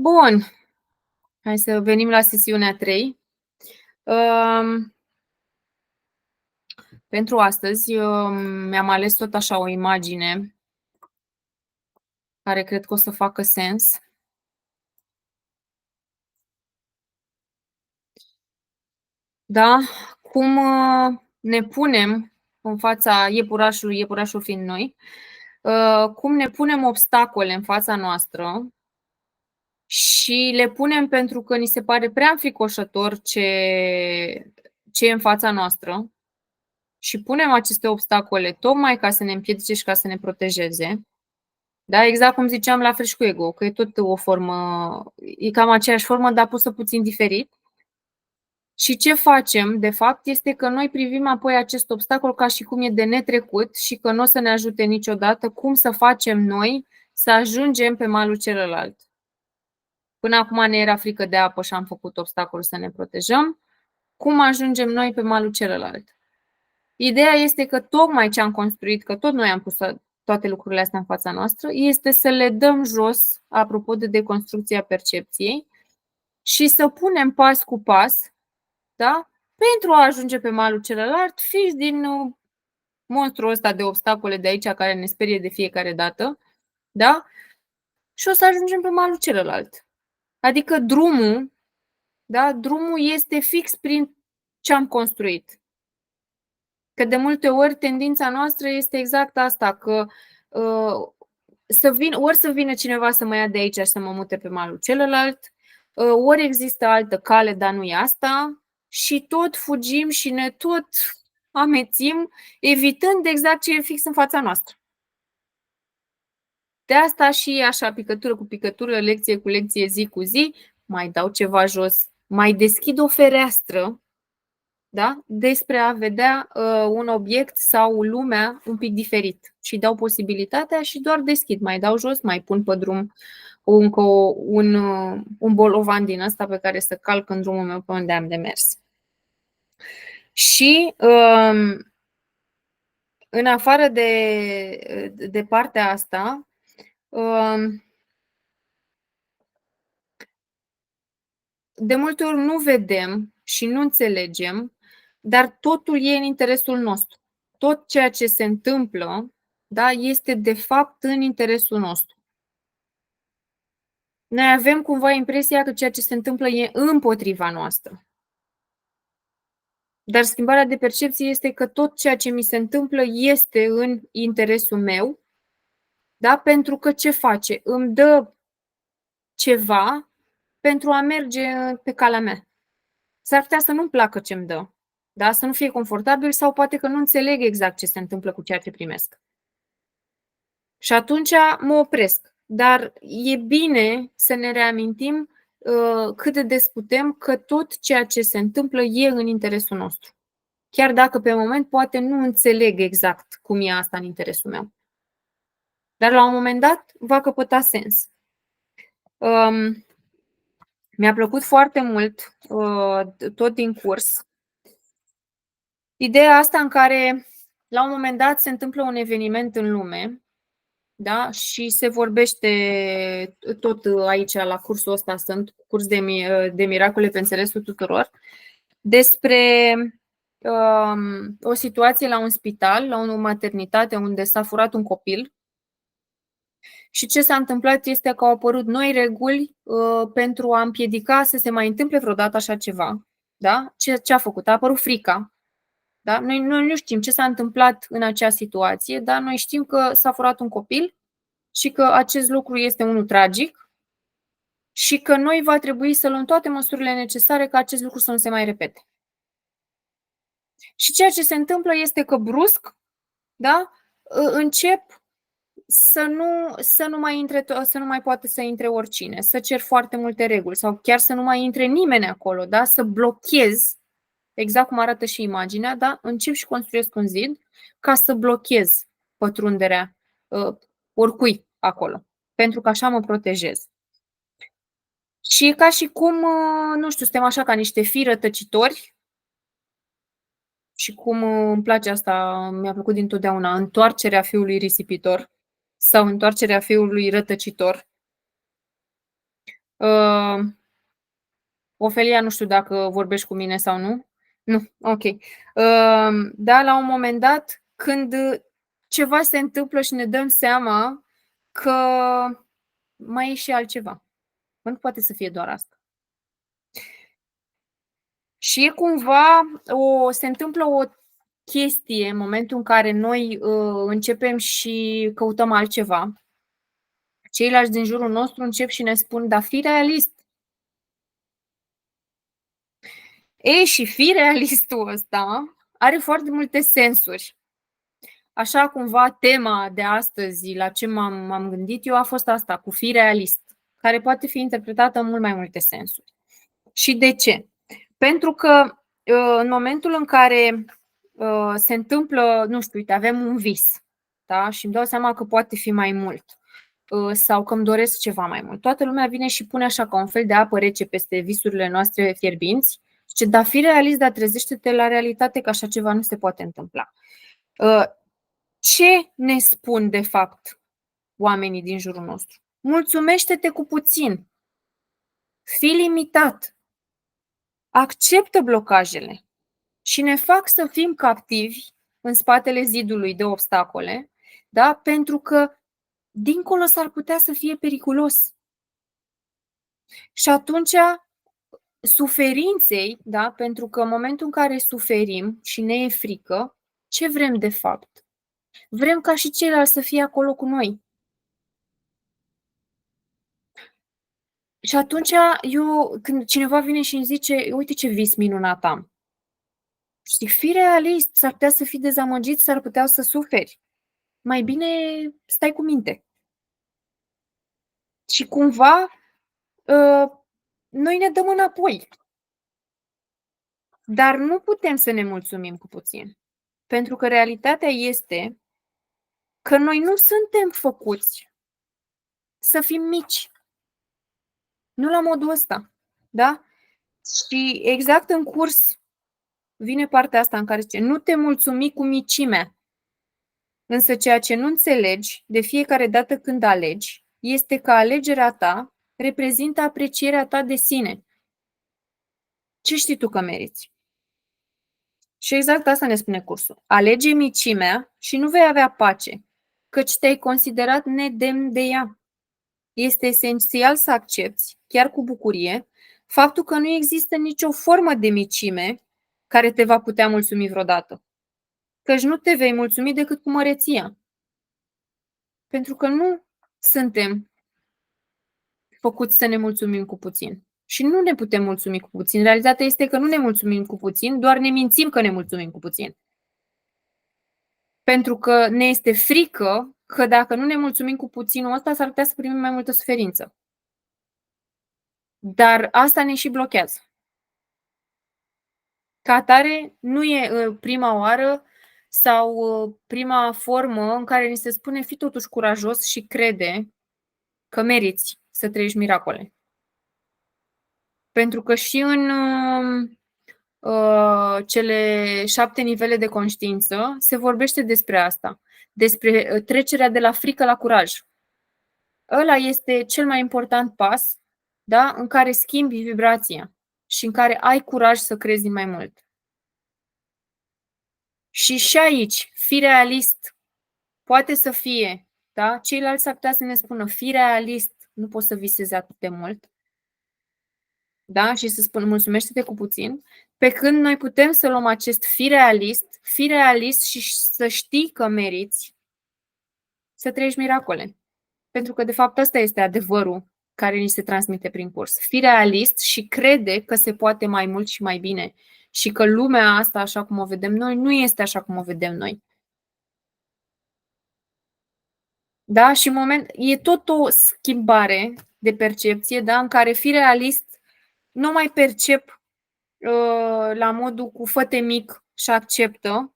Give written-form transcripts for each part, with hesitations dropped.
Bun, hai să venim la sesiunea 3. Pentru astăzi mi-am ales tot așa o imagine care cred că o să facă sens. Da? Cum ne punem în fața iepurașului, iepurașul fiind noi, cum ne punem obstacole în fața noastră și le punem pentru că ni se pare prea înfricoșător ce e în fața noastră și punem aceste obstacole tocmai ca să ne împiedice și ca să ne protejeze. Da, exact cum ziceam la Fresh cu Ego, că e tot o formă, e cam aceeași formă, dar pusă puțin diferit. Și ce facem, de fapt, este că noi privim apoi acest obstacol ca și cum e de netrecut și că nu o să ne ajute niciodată cum să facem noi să ajungem pe malul celălalt. Până acum ne era frică de apă și am făcut obstacolul să ne protejăm. Cum ajungem noi pe malul celălalt? Ideea este că tocmai ce am construit, că tot noi am pus toate lucrurile astea în fața noastră, este să le dăm jos, apropo de deconstrucția percepției, și să punem pas cu pas, da? Pentru a ajunge pe malul celălalt, fix din monstrul ăsta de obstacole de aici care ne sperie de fiecare dată, da? Și o să ajungem pe malul celălalt. Adică drumul, da? Drumul este fix prin ce am construit. Că de multe ori tendința noastră este exact asta, că ori să vină cineva să mă ia de aici și să mă mute pe malul celălalt, ori există altă cale, dar nu e asta, și tot fugim și ne tot amețim, evitând exact ce e fix în fața noastră. De asta și așa, picătură cu picătură, lecție cu lecție, zi cu zi, mai dau ceva jos, mai deschid o fereastră, da? Despre a vedea un obiect sau lumea un pic diferit și dau posibilitatea și doar deschid, mai dau jos, mai pun pe drum încă un bolovan din ăsta pe care să calc în drumul meu pe unde am de mers. Și în afară de partea asta, de multe ori nu vedem și nu înțelegem, dar totul e în interesul nostru. Tot ceea ce se întâmplă, da, este de fapt în interesul nostru. Noi avem cumva impresia că ceea ce se întâmplă e împotriva noastră. Dar schimbarea de percepție este că tot ceea ce mi se întâmplă este în interesul meu, da? Pentru că ce face? Îmi dă ceva pentru a merge pe calea mea. S-ar putea să nu-mi placă ce îmi dă, da? Să nu fie confortabil sau poate că nu înțeleg exact ce se întâmplă cu ceea ce primesc. Și atunci mă opresc. Dar e bine să ne reamintim cât de des putem că tot ceea ce se întâmplă e în interesul nostru. Chiar dacă pe moment poate nu înțeleg exact cum e asta în interesul meu. Dar la un moment dat va căpăta sens. Mi-a plăcut foarte mult tot din curs ideea asta în care la un moment dat se întâmplă un eveniment în lume, da? Și se vorbește tot aici la cursul ăsta, sunt curs de miracole pe înțelesul tuturor, despre o situație la un spital, la o maternitate unde s-a furat un copil. Și ce s-a întâmplat este că au apărut noi reguli pentru a împiedica să se mai întâmple vreodată așa ceva. Da? Ce a făcut? A apărut frica. Da? Noi nu știm ce s-a întâmplat în acea situație, dar noi știm că s-a furat un copil și că acest lucru este unul tragic și că noi va trebui să luăm toate măsurile necesare ca acest lucru să nu se mai repete. Și ceea ce se întâmplă este că brusc, da, încep să nu mai poată să intre oricine, să cer foarte multe reguli sau chiar să nu mai intre nimeni acolo, da, să blochez, exact cum arată și imaginea, da, încep și construiesc un zid ca să blochez pătrunderea oricui acolo, pentru că așa mă protejez. Și e ca și cum, nu știu, suntem așa ca niște fii rătăcitori și cum îmi place asta, mi-a plăcut dintotdeauna, întoarcerea fiului risipitor sau întoarcerea fiului rătăcitor. Ofelia, nu știu dacă vorbești cu mine sau nu. Nu, ok. Da, la un moment dat, când ceva se întâmplă și ne dăm seama că mai e și altceva. Nu poate să fie doar asta. Și e cumva, se întâmplă o chestie în momentul în care noi începem și căutăm altceva. Ceilalți din jurul nostru încep și ne spun, dar fii realist. Ei, și fi realistul ăsta are foarte multe sensuri. Așa cumva tema de astăzi, la ce m-am gândit eu, a fost asta, cu fi realist, care poate fi interpretată în mult mai multe sensuri. Și de ce? Pentru că în momentul în care se întâmplă, nu știu, uite, avem un vis, da? Și îmi dau seama că poate fi mai mult sau că îmi doresc ceva mai mult. Toată lumea vine și pune așa ca un fel de apă rece peste visurile noastre fierbinți. Zice, dar fi realist, dar trezește-te la realitate că așa ceva nu se poate întâmpla. Ce ne spun de fapt oamenii din jurul nostru? Mulțumește-te cu puțin. Fii limitat. Acceptă blocajele. Și ne fac să fim captivi în spatele zidului de obstacole, da? Pentru că dincolo s-ar putea să fie periculos. Și atunci suferinței, da? Pentru că în momentul în care suferim și ne e frică, ce vrem de fapt? Vrem ca și ceilalți să fie acolo cu noi. Și atunci eu, când cineva vine și îmi zice, uite ce vis minunat am. Știi, fii realist, s-ar putea să fii dezamăgit, s-ar putea să suferi. Mai bine stai cu minte. Și cumva noi ne dăm înapoi. Dar nu putem să ne mulțumim cu puțin. Pentru că realitatea este că noi nu suntem făcuți să fim mici. Nu la modul ăsta. Da? Și exact în curs vine partea asta în care zice, nu te mulțumi cu micimea. Însă ceea ce nu înțelegi de fiecare dată când alegi este că alegerea ta reprezintă aprecierea ta de sine. Ce știi tu că meriți? Și exact asta ne spune cursul. Alege micimea și nu vei avea pace, căci te-ai considerat nedemn de ea. Este esențial să accepti, chiar cu bucurie, faptul că nu există nicio formă de micime care te va putea mulțumi vreodată. Căci nu te vei mulțumi decât cu măreția. Pentru că nu suntem făcuți să ne mulțumim cu puțin. Și nu ne putem mulțumi cu puțin. Realitatea este că nu ne mulțumim cu puțin, doar ne mințim că ne mulțumim cu puțin. Pentru că ne este frică că dacă nu ne mulțumim cu puținul ăsta, s-ar putea să primim mai multă suferință. Dar asta ne și blochează. Ca atare, nu e prima oară sau prima formă în care ni se spune fii totuși curajos și crede că meriți să trăiești miracole. Pentru că și în cele 7 nivele de conștiință se vorbește despre asta, despre trecerea de la frică la curaj. Ăla este cel mai important pas, da, în care schimbi vibrația și în care ai curaj să crezi mai mult. Și aici, fii realist, poate să fie, da? Ceilalți ar putea să ne spună, fii realist, nu poți să visezi atât de mult, da? Și să spun, mulțumește-te cu puțin, pe când noi putem să luăm acest fii realist și să știi că meriți să trăiești miracole. Pentru că, de fapt, ăsta este adevărul care ni se transmite prin curs. Fii realist și crede că se poate mai mult și mai bine și că lumea asta, așa cum o vedem noi, nu este așa cum o vedem noi. Da? Și în moment, e tot o schimbare de percepție, da? În care fii realist nu mai percep la modul cu fă-te mic și acceptă,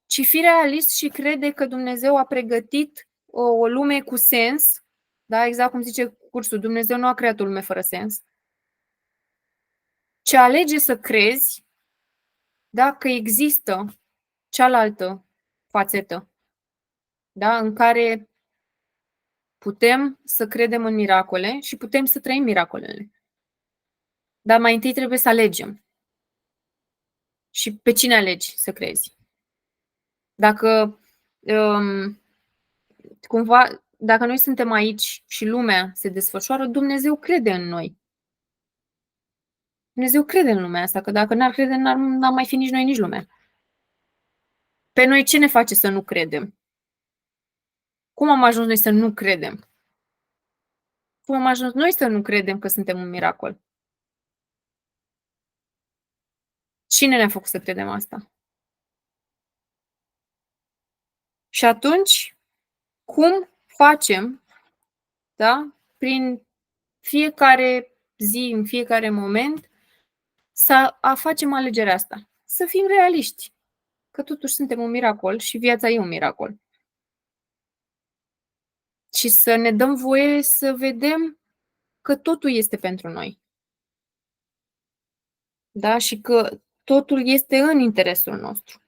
ci fii realist și crede că Dumnezeu a pregătit o lume cu sens, da? Exact cum zice cursul, Dumnezeu nu a creat o lume fără sens, ci alege să crezi, da? Că există cealaltă fațetă, da? În care Putem să credem în miracole și putem să trăim miracolele. Dar mai întâi trebuie să alegem. Și pe cine alegi să crezi? Dacă cumva, dacă noi suntem aici și lumea se desfășoară, Dumnezeu crede în noi. Dumnezeu crede în lumea asta, că dacă n-ar crede, n-ar mai fi nici noi, nici lumea. Pe noi ce ne face să nu credem? Cum am ajuns noi să nu credem? Cum am ajuns noi să nu credem că suntem un miracol? Cine ne-a făcut să credem asta? Și atunci, cum facem, da, prin fiecare zi, în fiecare moment, să facem alegerea asta? Să fim realiști, că totuși suntem un miracol și viața e un miracol. Și să ne dăm voie să vedem că totul este pentru noi. Da? Și că totul este în interesul nostru.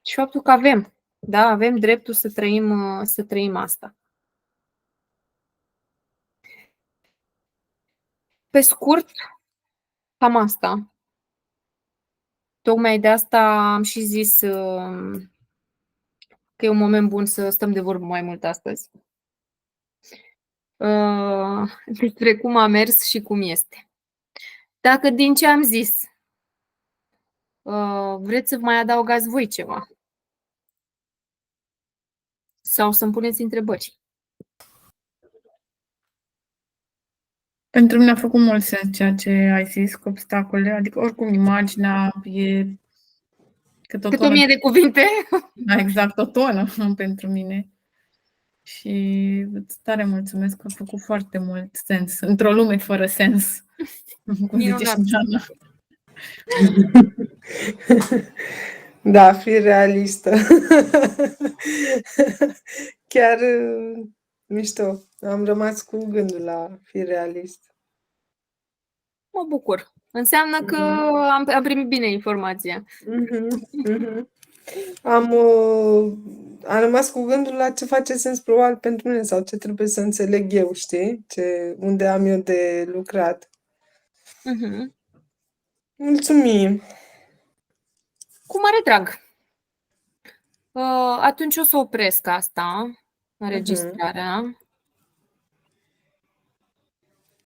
Și faptul că avem dreptul să trăim asta. Pe scurt, cam asta. Tocmai de asta am și zis că e un moment bun să stăm de vorbă mai mult astăzi. Despre cum a mers și cum este. Dacă din ce am zis vreți să mai adăugați voi ceva sau să-mi puneți întrebări. Pentru mine a făcut mult sens ceea ce ai zis cu obstacole, adică oricum imaginea e cât o Cât tonă. 1000 de cuvinte. Da, exact, o tonă pentru mine. Și îți tare mulțumesc că a făcut foarte mult sens. Într-o lume fără sens, cum zice și Diana. Da, fi realistă. Chiar mișto. Am rămas cu gândul la fi realist. Mă bucur. Înseamnă că am primit bine informația. Am rămas cu gândul la ce face sens probabil pentru mine sau ce trebuie să înțeleg eu, știi? Unde am eu de lucrat. Mulțumim! Cu mare drag. Atunci o să opresc asta, înregistrarea.